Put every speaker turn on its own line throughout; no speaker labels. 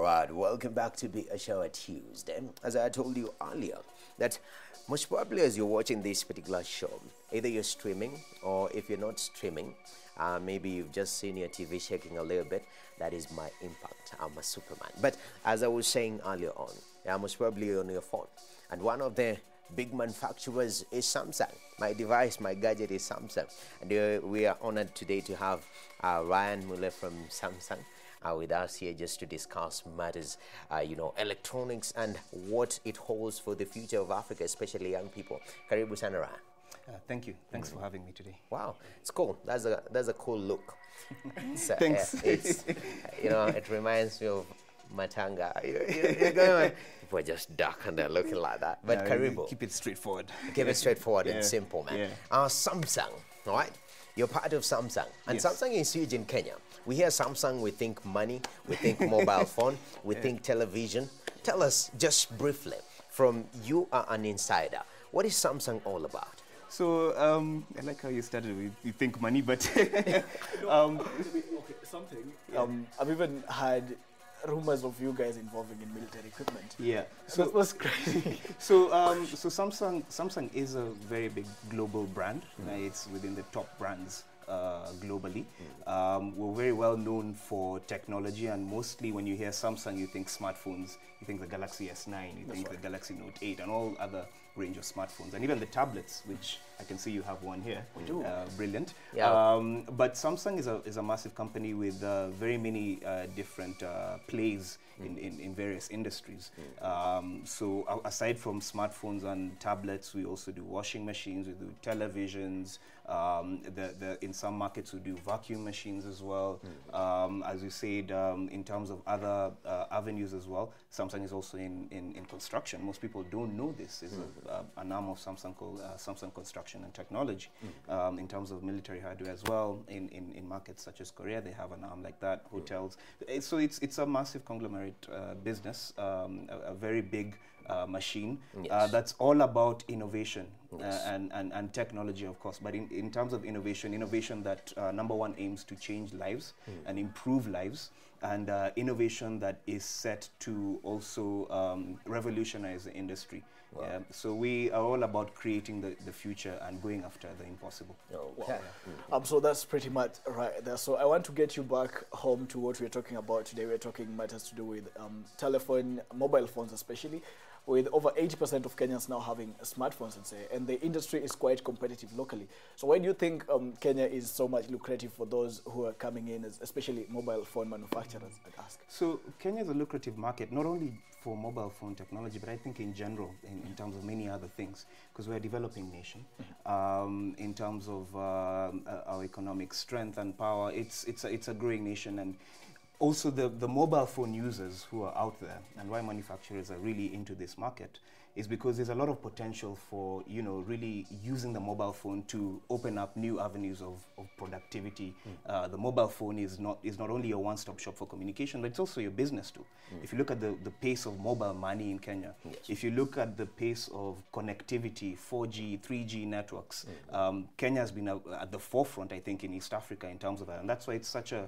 Alright, welcome back to Be a Show at Tuesday. As I told you earlier, that most probably as you're watching this particular show, either you're streaming or if you're not streaming, maybe you've just seen your TV shaking a little bit. That is my impact. I'm a Superman. But as I was saying earlier on, most probably on your phone. And one of the big manufacturers is Samsung. My device, my gadget is Samsung. And we are honored today to have Ryan Mule from Samsung with us here just to discuss matters, electronics and what it holds for the future of Africa, especially young people. Karibu sana Ryan.
Thank you. Thanks for having me today.
Wow, it's cool. That's a cool look.
Thanks.
It reminds me of Matanga. You're going, people are just dark and they're looking like that. But Karibu.
Keep it straightforward.
Keep it straightforward and simple, man.
Yeah.
Samsung, all right? You're part of Samsung. And
Yes.
Samsung is huge in Kenya. We hear Samsung, we think money, we think mobile phone, we think television. Tell us just briefly, from you are an insider, what is Samsung all about?
So, I like how you started with you think money, but
I've even had rumors of you guys involving in military equipment.
yeah.
So it was crazy.
So Samsung is a very big global brand. It's within the top brands globally. We're very well known for technology, and mostly when you hear Samsung, you think smartphones. You think the Galaxy S9, you think the Galaxy Note 8, and all other range of smartphones, and even the tablets, which I can see you have one here.
We do.
Brilliant.
Yeah.
But Samsung is a massive company with very many different plays in various industries. So aside from smartphones and tablets, we also do washing machines, we do televisions. In some markets, we do vacuum machines as well. As you said, in terms of other avenues as well, Samsung is also in construction. Most people don't know this. It's an arm of Samsung called Samsung Construction and Technology. In terms of military hardware as well, in markets such as Korea, they have an arm like that. Hotels. So it's a massive conglomerate business, a very big machine.
Yes.
That's all about innovation.
Yes.
And technology, of course, but in terms of innovation that number one aims to change lives and improve lives, and innovation that is set to also revolutionize the industry.
Wow.
So we are all about creating the future and going after the impossible.
Okay.
So that's pretty much right there. So I want to get you back home to what we're talking about today. We're talking matters to do with telephone, mobile phones especially, with over 80% of Kenyans now having smartphones, and the industry is quite competitive locally. So why do you think Kenya is so much lucrative for those who are coming in, especially mobile phone manufacturers, I'd ask?
So Kenya is a lucrative market, not only for mobile phone technology, but I think in general, in terms of many other things, because we're a developing nation. In terms of our economic strength and power, it's a growing nation, and also the mobile phone users who are out there, and why manufacturers are really into this market, is because there's a lot of potential for really using the mobile phone to open up new avenues of productivity. The mobile phone is not only a one-stop shop for communication, but it's also your business too. If you look at the pace of mobile money in Kenya, if you look at the pace of connectivity, 4G, 3G networks, Kenya has been at the forefront, I think, in East Africa in terms of that, and that's why it's such a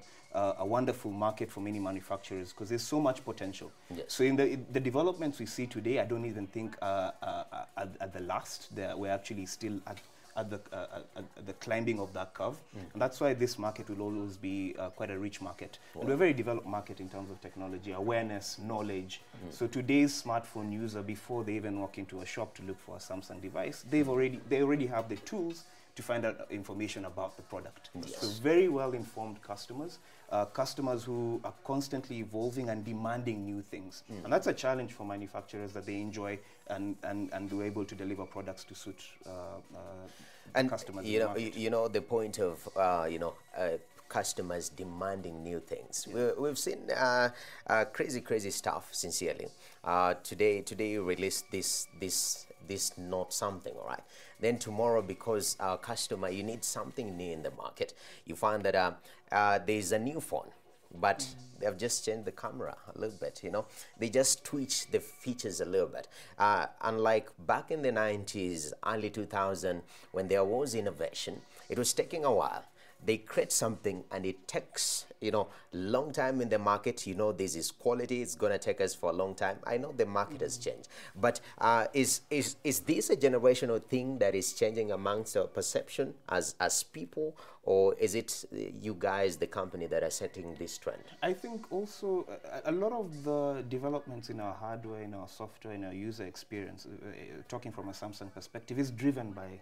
wonderful market for many manufacturers, because there's so much potential.
Yes.
So in the developments we see today, I don't even think at the last, we're actually still at the climbing of that curve. And that's why this market will always be quite a rich market. And we're a very developed market in terms of technology, awareness, knowledge. So today's smartphone user, before they even walk into a shop to look for a Samsung device, they already have the tools to find out information about the product.
Yes.
So very well-informed customers, customers who are constantly evolving and demanding new things. And that's a challenge for manufacturers, that they enjoy and are able to deliver products to suit customers.
The point of customers demanding new things. We've seen crazy stuff. Sincerely, today you released this not something, all right? Then tomorrow, because our customer, you need something new in the market, you find that there's a new phone, but they've just changed the camera a little bit, They just tweaked the features a little bit. Unlike back in the 90s, early 2000, when there was innovation, it was taking a while. they create something and it takes, long time in the market. This is quality. It's going to take us for a long time. I know the market has changed. But is this a generational thing that is changing amongst our perception as people? Or is it you guys, the company, that are setting this trend?
I think also a lot of the developments in our hardware, in our software, in our user experience, talking from a Samsung perspective, is driven by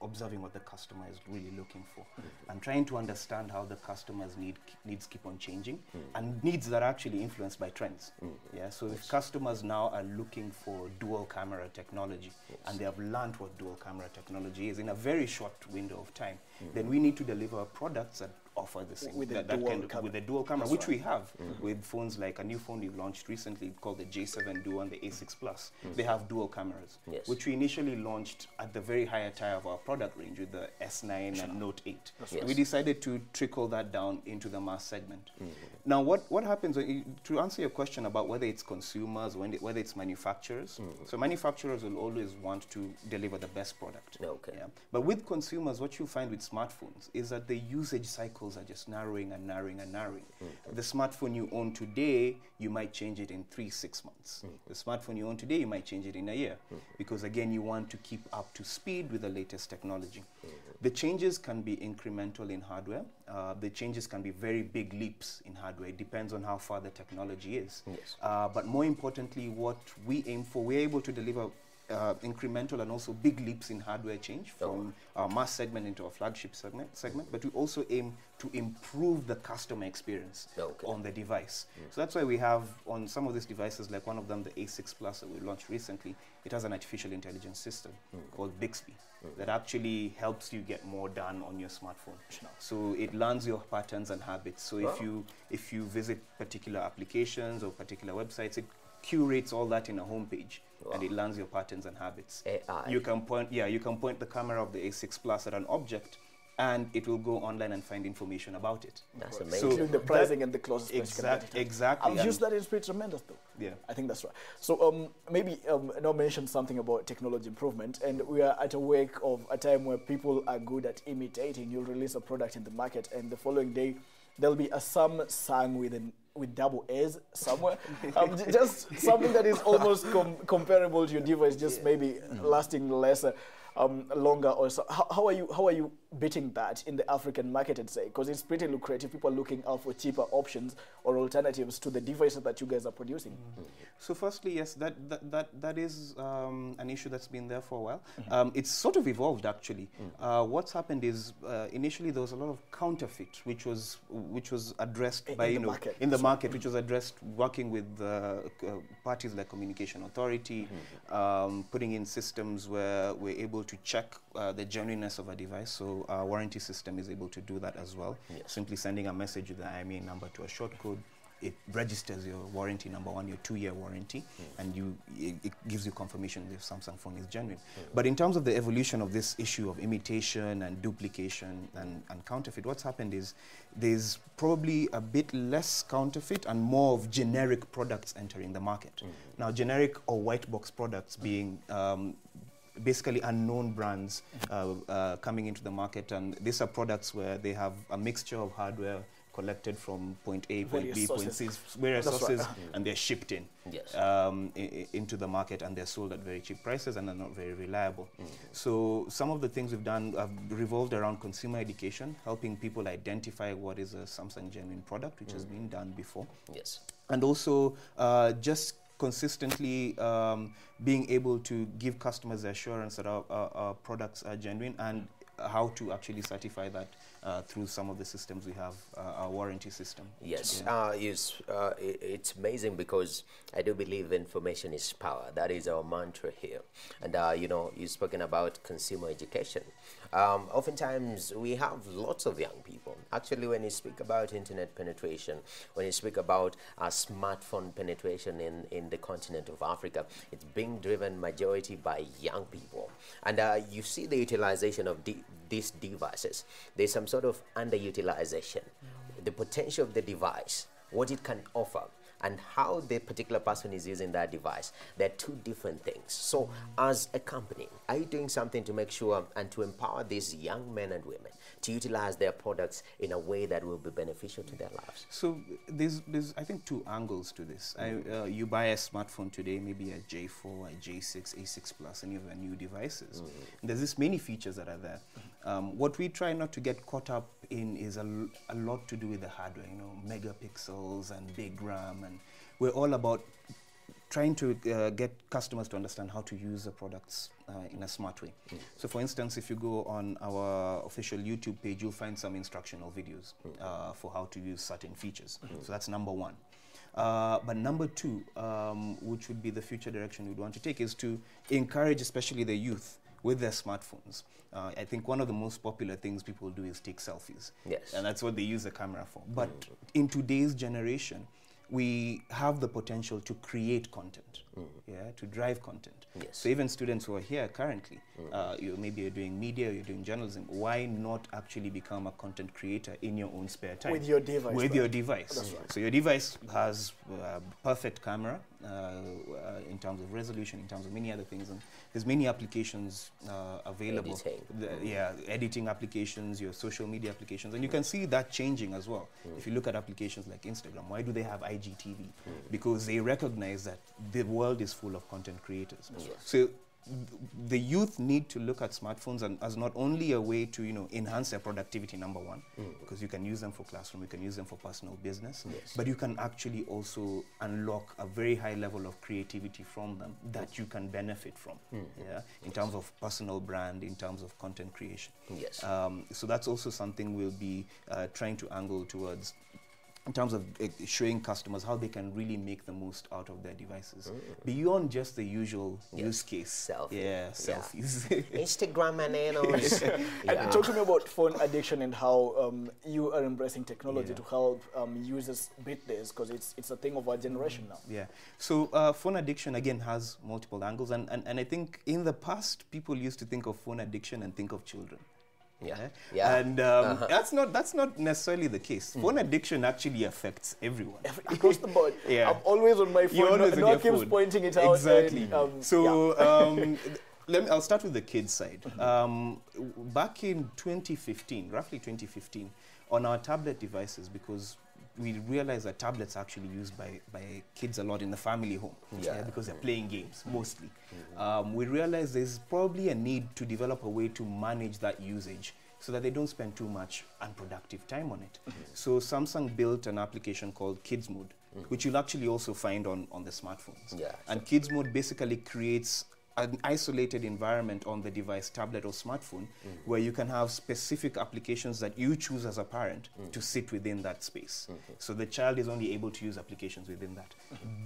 observing what the customer is really looking for and trying to understand how the customer's needs keep on changing and needs that are actually influenced by trends. Yeah, so if customers now are looking for dual camera technology and they have learned what dual camera technology is in a very short window of time, then we need to deliver products that offer the same
with
with the dual camera,
That's
which
right.
we have with phones like a new phone we've launched recently called the J7 Duo and the A6 Plus. They have dual cameras,
Yes.
which we initially launched at the very higher tier of our product range with the S9 and Note 8.
right.
We decided to trickle that down into the mass segment. Now, what happens, to answer your question about whether it's consumers, whether it's manufacturers, so manufacturers will always want to deliver the best product.
Okay.
Yeah. But with consumers, what you find with smartphones is that the usage cycles are just narrowing and narrowing and narrowing. The smartphone you own today, you might change it in 3-6 months. The smartphone you own today, you might change it in a year. Because again, you want to keep up to speed with the latest technology. The changes can be incremental in hardware. The changes can be very big leaps in hardware. It depends on how far the technology is.
Yes.
But more importantly, what we aim for, we're able to deliver incremental and also big leaps in hardware change from our mass segment into our flagship segment, but we also aim to improve the customer experience on the device. So that's why we have on some of these devices, like one of them, the A6 Plus that we launched recently, it has an artificial intelligence system called Bixby that actually helps you get more done on your smartphone. So it learns your patterns and habits. So if you visit particular applications or particular websites, it curates all that in a homepage. And it learns your patterns and habits.
AI.
You can point the camera of the A6 Plus at an object, and it will go online and find information about it.
That's
So
amazing.
Including the pricing and the closest place you can get it.
Exactly.
I've used that. It's pretty tremendous, though.
Yeah.
I think that's right. So maybe now mention something about technology improvement, and we are at a wake of a time where people are good at imitating. You'll release a product in the market, and the following day there'll be a Samsung with double A's somewhere. Just something that is almost comparable to your device, just maybe lasting lesser. Longer or so. How are you beating that in the African market, I'd say? Because it's pretty lucrative. People are looking out for cheaper options or alternatives to the devices that you guys are producing.
So firstly, yes, that is an issue that's been there for a while. It's sort of evolved actually. What's happened is initially there was a lot of counterfeit, which was addressed by
in the
market, which was addressed working with parties like Communication Authority, putting in systems where we're able to check the genuineness of a device. So our warranty system is able to do that as well.
Yes.
Simply sending a message with the IMEI number to a short code. It registers your warranty, number one, your 2-year warranty, and it gives you confirmation if Samsung phone is genuine. But in terms of the evolution of this issue of imitation and duplication and counterfeit, what's happened is there's probably a bit less counterfeit and more of generic products entering the market. Now, generic or white box products being basically unknown brands coming into the market, and these are products where they have a mixture of hardware collected from point A, point B, point C, various sources, and they're shipped in into the market, and they're sold at very cheap prices and are not very reliable. So some of the things we've done have revolved around consumer education, helping people identify what is a Samsung genuine product, which has been done before.
Yes.
And also just consistently being able to give customers the assurance that our products are genuine, and how to actually certify that through some of the systems we have, our warranty system.
Yes, it's amazing because I do believe information is power. That is our mantra here. And, you've spoken about consumer education. Oftentimes, we have lots of young people. Actually, when you speak about internet penetration, when you speak about smartphone penetration in the continent of Africa, it's being driven majority by young people. And you see the utilization of these devices. There's some sort of underutilization. The potential of the device, what it can offer, and how the particular person is using that device, they're two different things. So as a company, are you doing something to make sure and to empower these young men and women to utilize their products in a way that will be beneficial to their lives?
So there's I think two angles to this. You buy a smartphone today, maybe a J4, a J6, A6 Plus, any of the new devices. There's this many features that are there. What we try not to get caught up in is a lot to do with the hardware, you know, megapixels and big RAM, and we're all about trying to get customers to understand how to use the products in a smart way. So for instance, if you go on our official YouTube page, you'll find some instructional videos for how to use certain features. So that's number one. But number two, which would be the future direction we'd want to take, is to encourage especially the youth with their smartphones. I think one of the most popular things people do is take selfies.
Yes.
And that's what they use the camera for. But in today's generation, we have the potential to create content, to drive content.
Yes.
So even students who are here currently, maybe you're doing media, you're doing journalism, why not actually become a content creator in your own spare time?
With your device.
With your device.
That's right.
So your device has perfect camera in terms of resolution, in terms of many other things. And there's many applications available. Editing applications, your social media applications. And you can see that changing as well. If you look at applications like Instagram, why do they have IGTV? Because they recognize that the world is full of content creators.
Yes.
So the youth need to look at smartphones as not only a way to enhance their productivity, number one, because you can use them for classroom, you can use them for personal business, but you can actually also unlock a very high level of creativity from them that you can benefit from, in terms of personal brand, in terms of content creation.
Yes.
So that's also something we'll be trying to angle towards, in terms of showing customers how they can really make the most out of their devices, beyond just the usual use case. Selfies.
Instagram and
And talk to me about phone addiction and how you are embracing technology to help users beat this, because it's a thing of our generation now.
Yeah. So phone addiction, again, has multiple angles. And I think in the past, people used to think of phone addiction and think of children. And that's not necessarily the case. Phone addiction actually affects everyone.
Across the board. I'm always on my phone. No keeps pointing it out.
Exactly. I'll start with the kids side. Back in 2015, roughly 2015, on our tablet devices, because we realized that tablets are actually used by kids a lot in the family home, because they're playing games mostly. We realized there's probably a need to develop a way to manage that usage so that they don't spend too much unproductive time on it. So Samsung built an application called Kids Mode, which you'll actually also find on the smartphones. And Kids Mode basically creates an isolated environment on the device, tablet or smartphone, where you can have specific applications that you choose as a parent to sit within that space. So the child is only able to use applications within that.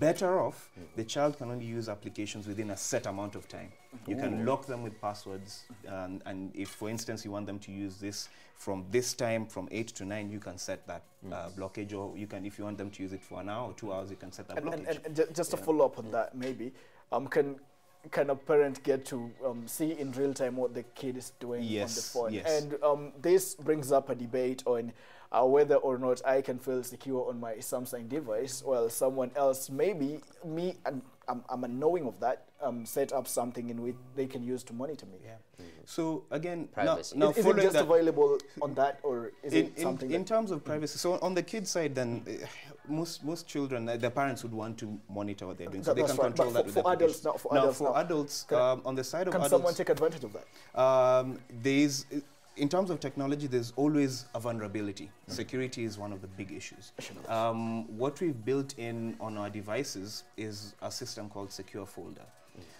Better off, the child can only use applications within a set amount of time. You can lock them with passwords, and if, for instance, you want them to use this from this time, from 8 to 9, you can set that blockage, or you can, if you want them to use it for an hour or 2 hours, you can set that blockage.
And just to follow up on that, maybe, can a parent get to see in real time what the kid is doing on the phone? And this brings up a debate on whether or not I can feel secure on my Samsung device, while someone else, maybe me, and I'm unknowing of that, set up something in which they can use to monitor me.
So again,
privacy.
now
is it just available on that, or is it something
in terms of privacy? So on the kids side, then most children, their parents would want to monitor what they're doing, so they can control that with
for adults now.
For adults, on the side of adults,
can someone take advantage of that?
In terms of technology, there's always a vulnerability. Security is one of the big issues. What we've built in on our devices is a system called Secure Folder.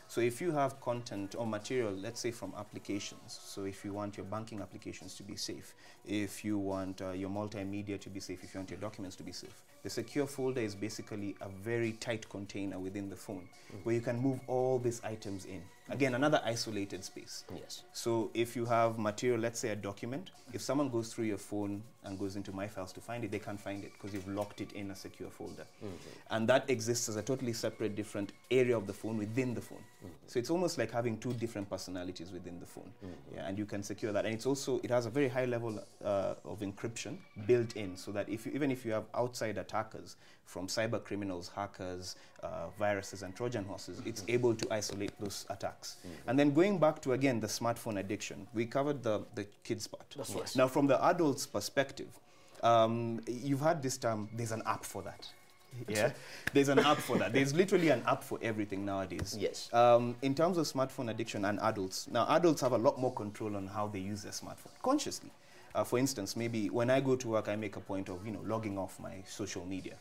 So if you have content or material, let's say from applications, so if you want your banking applications to be safe, if you want your multimedia to be safe, if you want your documents to be safe, the Secure Folder is basically a very tight container within the phone where you can move all these items in. Again, another isolated space.
Yes.
So if you have material, let's say a document, if someone goes through your phone and goes into My Files to find it, they can't find it because you've locked it in a secure folder. And that exists as a totally separate, different area of the phone within the phone. So it's almost like having two different personalities within the phone. Yeah, and you can secure that. And it's also, it has a very high level of encryption built in, so that if you, even if you have outside attackers from cyber criminals, hackers, viruses and Trojan horses, it's able to isolate those attacks. And then going back to, again, the smartphone addiction, we covered the kids part.
That's right.
Now, from the adult's perspective, you've had this term, there's an app for that. Yeah, there's an app for that. There's literally an app for everything nowadays.
Yes.
In terms of smartphone addiction and adults, now adults have a lot more control on how they use their smartphone consciously. For instance, maybe when I go to work, I make a point of, logging off my social media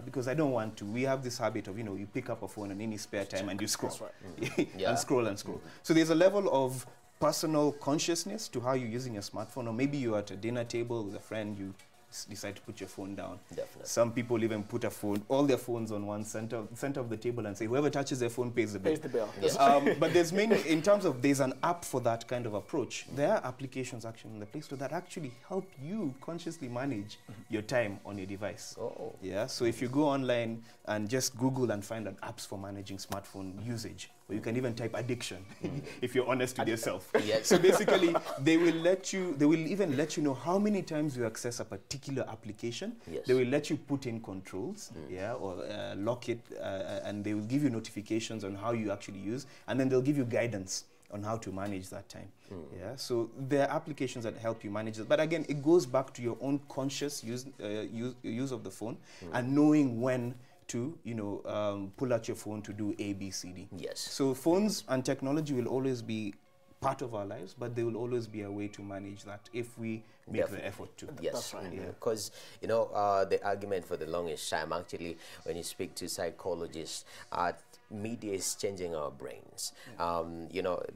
because I don't want to. We have this habit of, you pick up a phone in any spare time and you scroll.
That's right.
Yeah.
And scroll and scroll. So there's a level of personal consciousness to how you're using your smartphone, or maybe you're at a dinner table with a friend, you decide to put your phone down.
Definitely.
Some people even put all their phones on one center of the table and say, whoever touches their phone pays the bill.
Pays the bill.
Yeah.
But there's many, in terms of, there's an app for that kind of approach. There are applications actually in the Play Store that actually help you consciously manage your time on your device.
Oh.
Yeah, so if you go online and just Google and find apps for managing smartphone usage, or you can even type addiction if you're honest with yourself.
Yes.
So basically, they will even let you know how many times you access a particular application.
Yes.
They will let you put in controls, or lock it, and they will give you notifications on how you actually use, and then they'll give you guidance on how to manage that time. Yeah, so there are applications that help you manage it. But again, it goes back to your own conscious use of the phone and knowing when to pull out your phone to do A, B, C, D.
Yes.
So phones and technology will always be part of our lives, but they will always be a way to manage that if we make the effort to.
Yes,
That's right.
because the argument for the longest time, actually, when you speak to psychologists, media is changing our brains.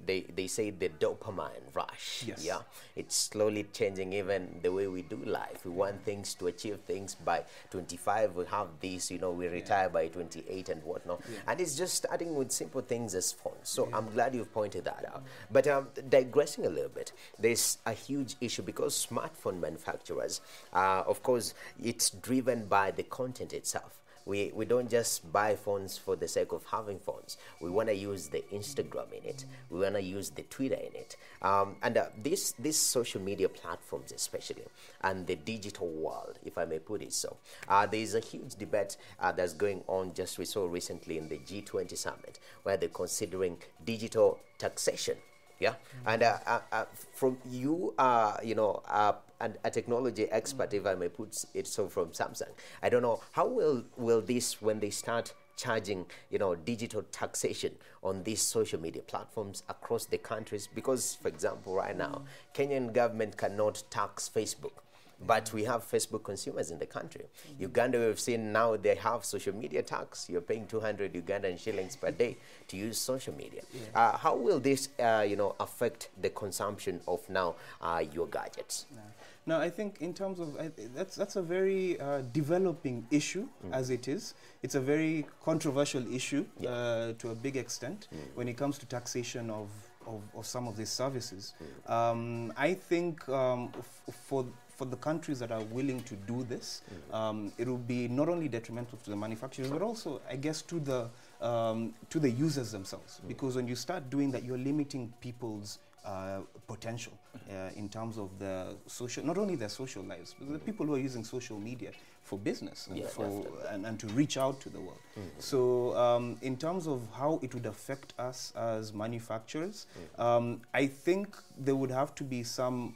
They say the dopamine rush.
Yes.
Yeah, it's slowly changing even the way we do life. We want things to achieve things by 25. We have this. We retire by 28 and whatnot. And it's just starting with simple things as phones. So I'm glad you've pointed that out. But digressing a little bit, there's a huge issue because smartphone manufacturers, of course, it's driven by the content itself. We don't just buy phones for the sake of having phones. We want to use the Instagram in it. We want to use the Twitter in it. And these social media platforms especially, and the digital world, if I may put it so. There's a huge debate that's going on, just we saw recently in the G20 summit, where they're considering digital taxation. Yeah, and from you, and a technology expert, if I may put it so, from Samsung, I don't know how will this, when they start charging, digital taxation on these social media platforms across the countries, because, for example, right now, Kenyan government cannot tax Facebook. But we have Facebook consumers in the country. Uganda, we've seen now they have social media tax. You're paying 200 Ugandan shillings per day to use social media. How will this, affect the consumption of now your gadgets?
Now, I think in terms of, that's a very developing issue as it is. It's a very controversial issue to a big extent when it comes to taxation of some of these services. I think for the countries that are willing to do this, it will be not only detrimental to the manufacturers, but also, I guess, to the users themselves. Because when you start doing that, you're limiting people's potential in terms of the social, not only their social lives, but the people who are using social media for business and to reach out to the world. So in terms of how it would affect us as manufacturers, I think there would have to be some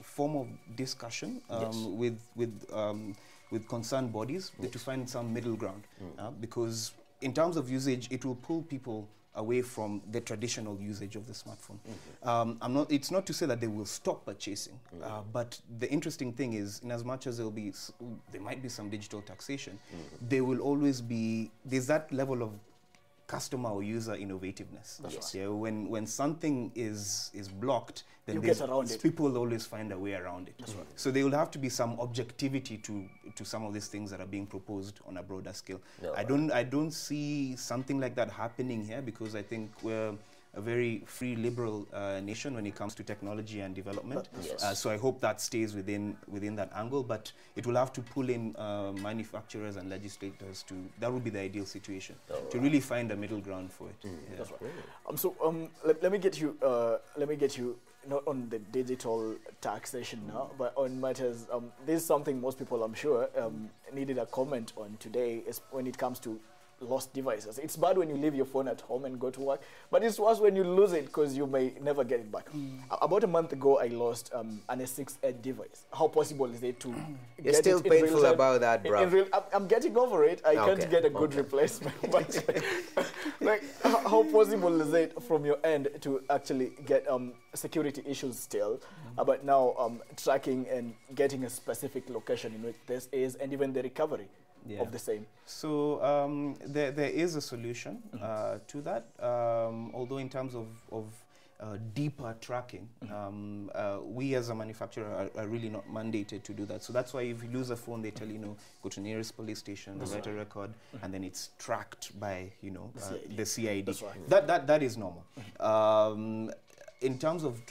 form of discussion with concerned bodies to find some middle ground, because in terms of usage, it will pull people away from the traditional usage of the smartphone. It's not to say that they will stop purchasing, but the interesting thing is, in as much as there might be some digital taxation, there will always be, there's that level of customer or user innovativeness.
That's
right. Yeah, when something is blocked, then people will always find a way around it.
That's right.
So there will have to be some objectivity to some of these things that are being proposed on a broader scale. I don't see something like that happening here, because I think we're a very free, liberal nation when it comes to technology and development.
Yes.
So I hope that stays within that angle, but it will have to pull in manufacturers and legislators to, that would be the ideal situation, to really find a middle ground for it. Yeah.
That's right. Let me get you. Not on the digital taxation now, but on matters. This is something most people, I'm sure, needed a comment on today. Is when it comes to lost devices. It's bad when you leave your phone at home and go to work, but it's worse when you lose it because you may never get it back. About a month ago, I lost an S6 Edge device. How possible is it to
You're
get
still
it in real
painful
time?
about that, bro.
I'm getting over it. I can't get a good replacement. But like, how possible is it from your end to actually get security issues still, but now tracking and getting a specific location in which this is, and even the recovery of the same?
So there is a solution to that, although in terms of deeper tracking, we as a manufacturer are really not mandated to do that. So that's why if you lose a phone, they tell you, go to nearest police station, write a record, and then it's tracked by, the CID.
That's right.
That is normal. In terms of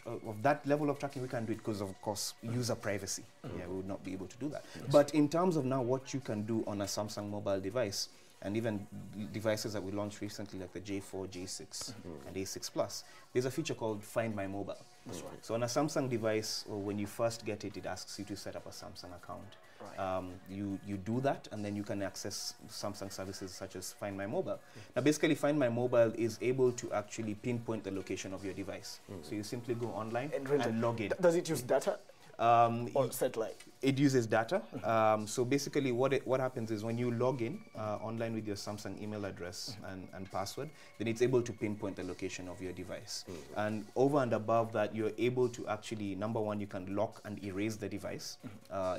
that level of tracking, we can do it because, of course, user privacy. Yeah, we would not be able to do that. But in terms of now what you can do on a Samsung mobile device, and even devices that we launched recently, like the J4, J6, and A6 Plus, there's a feature called Find My Mobile.
That's right.
So on a Samsung device, or when you first get it, it asks you to set up a Samsung account.
Right.
You do that, and then you can access Samsung services such as Find My Mobile. Now, basically, Find My Mobile is able to actually pinpoint the location of your device. So you simply go online and log in.
Does it use data or satellite?
It uses data. So basically, what happens is when you log in online with your Samsung email address and password, then it's able to pinpoint the location of your device. And over and above that, you're able to actually, number one, you can lock and erase the device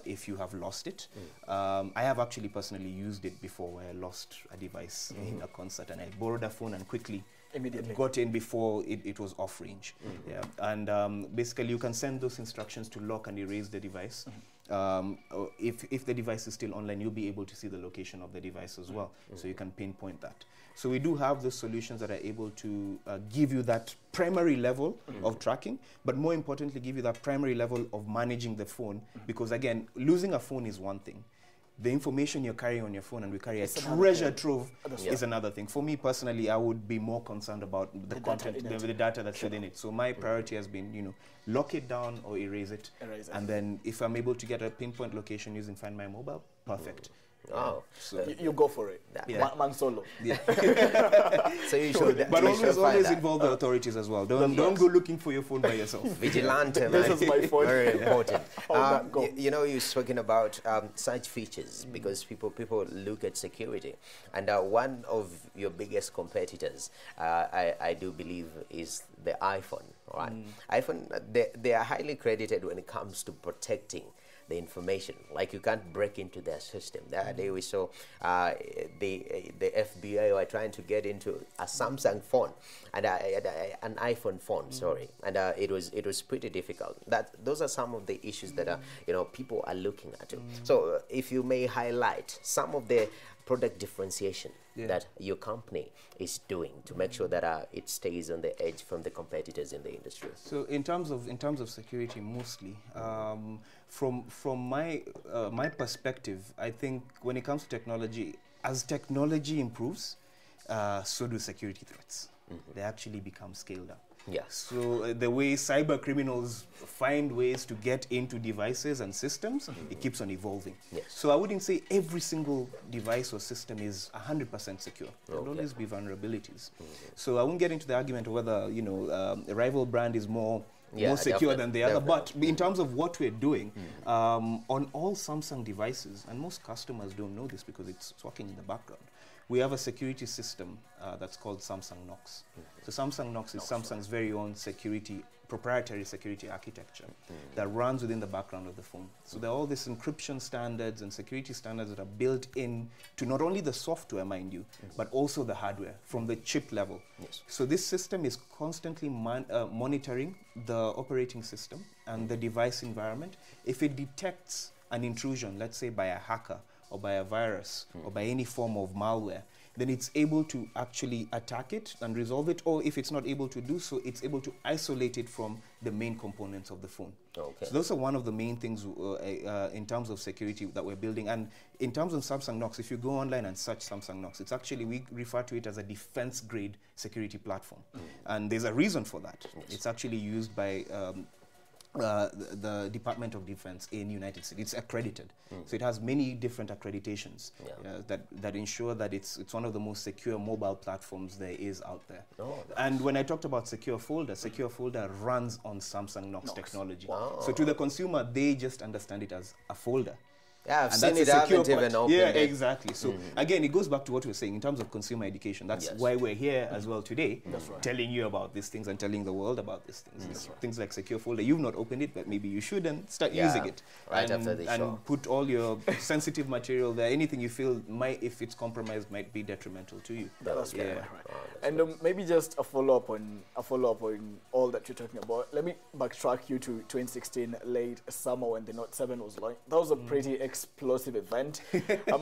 if you have lost it. I have actually personally used it before, where I lost a device in a concert, and I borrowed a phone and quickly
Immediately
got in before it was off range. Yeah. And basically, you can send those instructions to lock and erase the device. If the device is still online, you'll be able to see the location of the device as well, so you can pinpoint that. So we do have those solutions that are able to give you that primary level of tracking, but more importantly, give you that primary level of managing the phone, because again, losing a phone is one thing. The information you're carrying on your phone, and we carry a treasure trove, is another thing. For me personally, I would be more concerned about the content, the data that's within it. So my priority has been, lock it down or erase it. And then if I'm able to get a pinpoint location using Find My Mobile, perfect.
Oh,
so
you go for it. Man solo.
Yeah. So you should,
but always involve the authorities as well. Don't go looking for your phone by yourself.
Vigilante, man.
This is my phone.
Very important.
You're
speaking about such features because people look at security, and one of your biggest competitors, I do believe, is the iPhone. Right? iPhone, they are highly credited when it comes to protecting the information. Like, you can't break into their system. The other day we saw the FBI were trying to get into a Samsung phone and an iPhone phone, sorry, and it was pretty difficult. Those are some of the issues that people are looking at. So if you may highlight some of the product differentiation that your company is doing to make sure that it stays on the edge from the competitors in the industry.
So in terms of security, mostly from my perspective, I think when it comes to technology, as technology improves, so do security threats. They actually become scaled up.
Yeah.
So the way cyber criminals find ways to get into devices and systems, it keeps on evolving.
Yes.
So I wouldn't say every single device or system is 100% secure. There will always be vulnerabilities. So I won't get into the argument of whether a rival brand is more secure than the other. But in terms of what we're doing, on all Samsung devices, and most customers don't know this because it's working in the background, we have a security system that's called Samsung Knox. So Samsung Knox is Samsung's very own proprietary security architecture that runs within the background of the phone. So there are all these encryption standards and security standards that are built in to not only the software, mind you, but also the hardware from the chip level.
Yes.
So this system is constantly monitoring the operating system and the device environment. If it detects an intrusion, let's say by a hacker, or by a virus, or by any form of malware, then it's able to actually attack it and resolve it, or if it's not able to do so, it's able to isolate it from the main components of the phone.
Okay.
So those are one of the main things in terms of security that we're building. And in terms of Samsung Knox, if you go online and search Samsung Knox, it's actually, we refer to it as a defense-grade security platform. And there's a reason for that.
Yes.
It's actually used by the Department of Defense in United States. It's accredited. So it has many different accreditations that ensure that it's one of the most secure mobile platforms there is out there.
Oh,
and when I talked about Secure Folder runs on Samsung Knox technology.
Wow.
So to the consumer, they just understand it as a folder.
Yeah, I've
And
seen
that's
it,
a
I
secure
haven't even
part.
opened
Yeah,
it.
exactly. So again, it goes back to what we were saying in terms of consumer education. That's
Yes.
why we're here as well today,
That's right.
telling you about these things and telling the world about these things. These things like Secure Folder. You've not opened it, but maybe you should, and start
Yeah,
using it.
right
and,
after the
and
show.
put all your sensitive material there. Anything you feel might, if it's compromised, might be detrimental to you.
That's
Yeah.
right.
Oh, that's
And maybe just a follow up on all that you're talking about. Let me backtrack you to 2016 late summer when the Note 7 was launched. That was a pretty explosive event.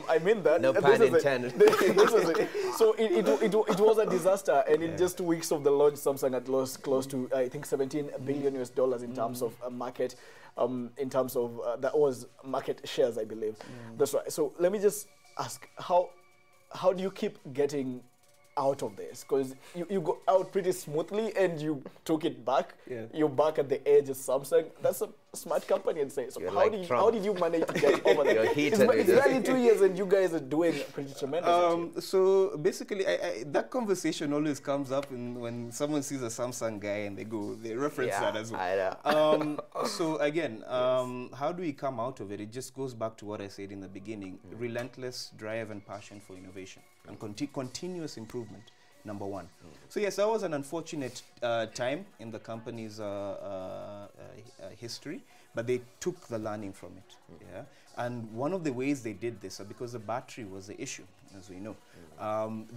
I mean that.
No
This
pun
is it.
intended.
This is it. So it was a disaster, and in just 2 weeks of the launch, Samsung had lost close to, I think, $17 billion in terms of market. In terms of that was market shares, I believe. That's right. So let me just ask, how do you keep getting out of this? Because you go out pretty smoothly and you took it back.
Yeah.
You're back at the edge of Samsung. That's a smart company and say. So
You're
how
like
did
Trump.
how did you manage to get over there?
You're heated
It's
with
barely
it.
2 years and you guys are doing pretty tremendous. actually.
So basically, that conversation always comes up when someone sees a Samsung guy and they reference that as well.
I know.
So again, how do we come out of it? It just goes back to what I said in the beginning: relentless drive and passion for innovation and continuous improvement. Number one. So yes, that was an unfortunate time in the company's history, but they took the learning from it. Yeah, and one of the ways they did this, because the battery was the issue, as we know,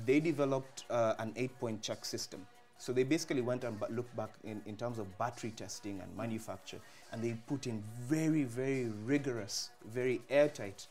they developed an 8-point check system. So they basically went and looked back in terms of battery testing and manufacture, and they put in very, very rigorous, very airtight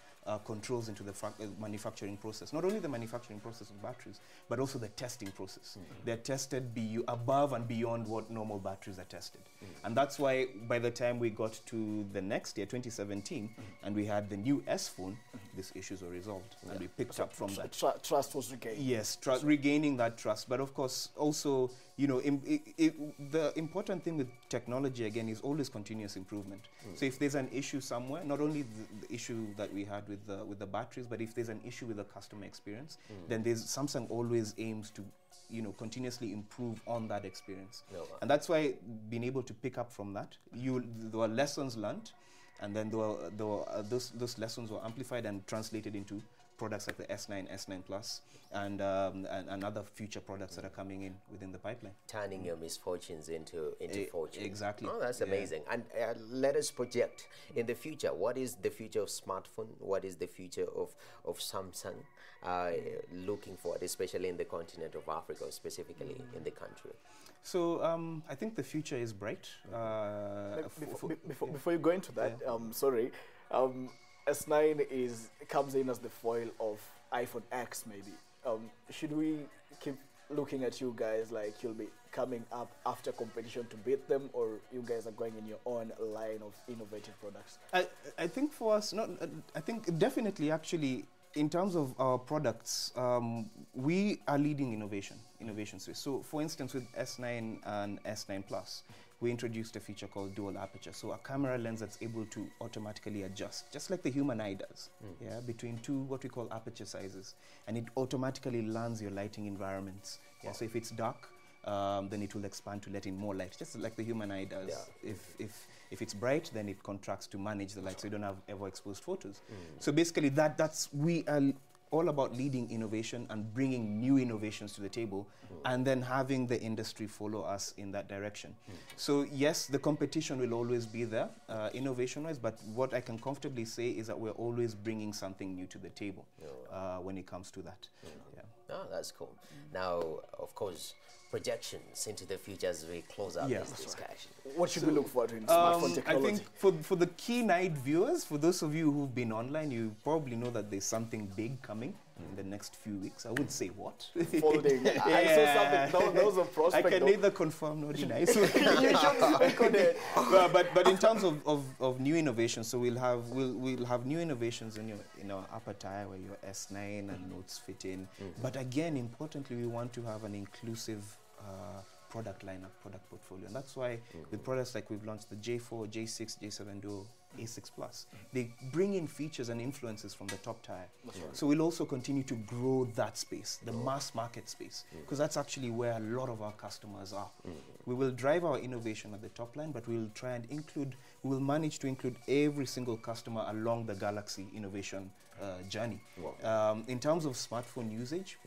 controls into the manufacturing process. Not only the manufacturing process of batteries, but also the testing process. They're tested above and beyond what normal batteries are tested. And that's why by the time we got to the next year, 2017, and we had the new S phone, these issues were resolved. And we picked up from that.
Trust was regained.
Yes, regaining that trust. But of course, also, you know, the important thing with technology, again, is always continuous improvement. So if there's an issue somewhere, not only the issue that we had with the batteries, but if there's an issue with the customer experience, then Samsung always aims to, you know, continuously improve on that experience. And that's why being able to pick up from that, there were lessons learned, and then those lessons were amplified and translated into products like the S9, S9 Plus, and other future products that are coming in within the pipeline.
Turning your misfortunes into fortunes.
Exactly.
Oh, that's amazing. And let us project in the future. What is the future of smartphone? What is the future of Samsung looking forward, especially in the continent of Africa, specifically in the country?
So I think the future is bright.
Before you go into that, sorry, S9 comes in as the foil of iPhone X, maybe. Should we keep looking at you guys like you'll be coming up after competition to beat them, or you guys are going in your own line of innovative products?
I think for us, I think definitely actually in terms of our products, we are leading innovation space. So for instance, with S9 and S9 Plus, we introduced a feature called dual aperture. So a camera lens that's able to automatically adjust, just like the human eye does, between two what we call aperture sizes. And it automatically learns your lighting environments. Yeah, so if it's dark, then it will expand to let in more light, just like the human eye does. Yeah. If it's bright, then it contracts to manage the light, so you don't have ever exposed photos. So basically we are all about leading innovation and bringing new innovations to the table, and then having the industry follow us in that direction. So yes, the competition will always be there, innovation-wise, but what I can comfortably say is that we're always bringing something new to the table when it comes to that.
Oh, that's cool. Now, of course, projections into the future as we close out this discussion.
What should we look for in smartphone technology?
I think for the keen-eyed viewers, for those of you who've been online, you probably know that there's something big coming. in the next few weeks. I would say what?
Folding. I saw something. Those are prospect.
I can neither confirm nor deny.
You should speak on it.
But in terms of new innovations, so we'll have new innovations in our upper tier where your S9 and Notes fit in. But again, importantly, we want to have an inclusive product lineup, product portfolio, and that's why with products like we've launched the J4, J6, J7 Duo, A6 Plus, they bring in features and influences from the top tier. Right. So we'll also continue to grow that space, the mass market space, because that's actually where a lot of our customers are. We will drive our innovation at the top line, but we'll try and we will manage to include every single customer along the Galaxy innovation journey. Wow. In terms of smartphone usage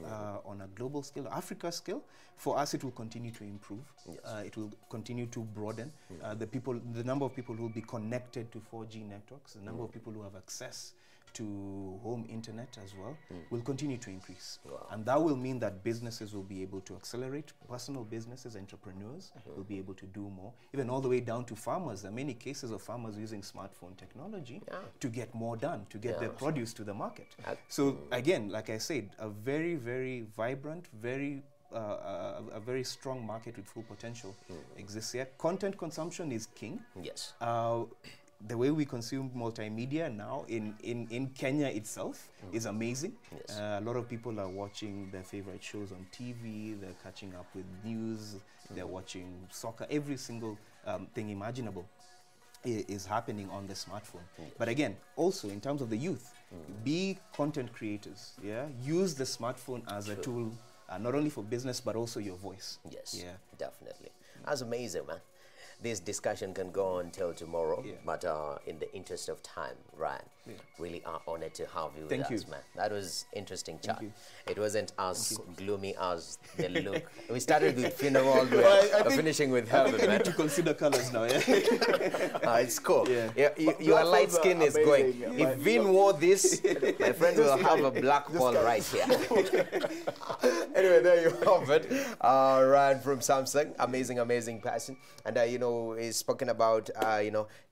on a global scale, Africa scale, for us it will continue to improve. Yes. It will continue to broaden. The number of people who will be connected to 4G networks, the number of people who have access to home internet as well, will continue to increase. Wow. And that will mean that businesses will be able to accelerate, personal businesses, entrepreneurs will be able to do more, even all the way down to farmers. There are many cases of farmers using smartphone technology to get more done, to get their produce to the market. So again, like I said, a very, very vibrant, a very strong market with full potential exists here. Content consumption is king. Yes. The way we consume multimedia now in Kenya itself is amazing. Yes. A lot of people are watching their favorite shows on TV, they're catching up with news, they're watching soccer, every single thing imaginable is happening on the smartphone. But again, also in terms of the youth, be content creators, use the smartphone as a tool, not only for business, but also your voice.
Yes, definitely. That's amazing, man. This discussion can go on till tomorrow, but in the interest of time, Ryan, really are honored to have you with us, man. That was interesting chat. It wasn't as gloomy as the look. We started with funeral, we're finishing with heaven.
I need to consider colors now,
it's cool. Your light skin is going. If Vin wore this, my friend will have a black hole right here. Anyway, there you have it. Ryan from Samsung, amazing person. And he's spoken about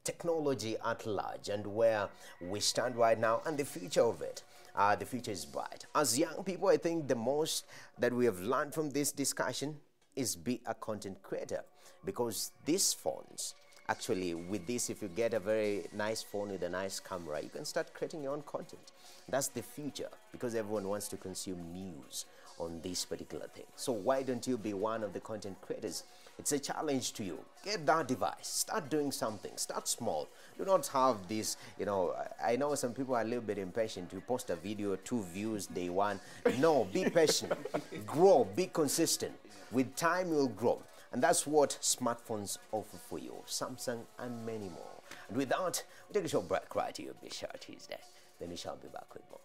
technology at large and where we stand right now and the future of it. The future is bright. As young people, I think the most that we have learned from this discussion is be a content creator, because these phones, actually with this, if you get a very nice phone with a nice camera, you can start creating your own content. That's the future, because everyone wants to consume news on this particular thing. So why don't you be one of the content creators? It's a challenge to you. Get that device, start doing something, start small. Do not have this, I know some people are a little bit impatient. You post a video, 2 views, day 1. No, be patient, grow, be consistent. With time, you'll grow. And that's what smartphones offer for you, Samsung and many more. And with that, we take a short break right here, Be Sure Tuesday. Then we shall be back with more.